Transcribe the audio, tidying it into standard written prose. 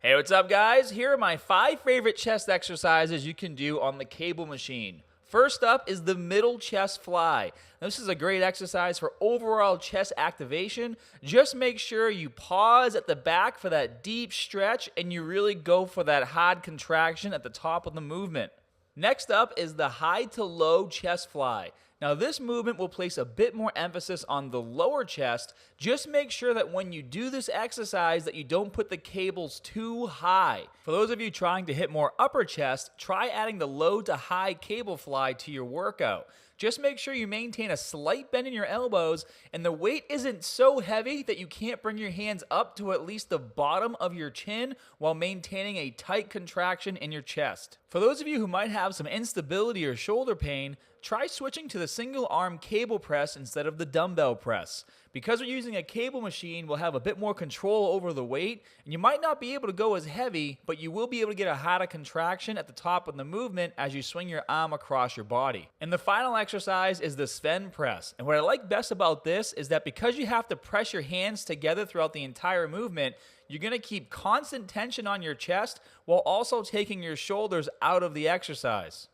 Hey, what's up, guys? Here are my 5 favorite chest exercises you can do on the cable machine. First up is the middle chest fly. This is a great exercise for overall chest activation. Just make sure you pause at the back for that deep stretch and you really go for that hard contraction at the top of the movement. Next up is the high to low chest fly. Now this movement will place a bit more emphasis on the lower chest. Just make sure that when you do this exercise that you don't put the cables too high. For those of you trying to hit more upper chest, try adding the low to high cable fly to your workout. Just make sure you maintain a slight bend in your elbows and the weight isn't so heavy that you can't bring your hands up to at least the bottom of your chin while maintaining a tight contraction in your chest. For those of you who might have some instability or shoulder pain, try switching to the single arm cable press instead of the dumbbell press. Because we're using a cable machine, we'll have a bit more control over the weight, and you might not be able to go as heavy, but you will be able to get a harder contraction at the top of the movement as you swing your arm across your body. And the final exercise is the Svend press. And what I like best about this is that because you have to press your hands together throughout the entire movement, you're going to keep constant tension on your chest while also taking your shoulders out of the exercise.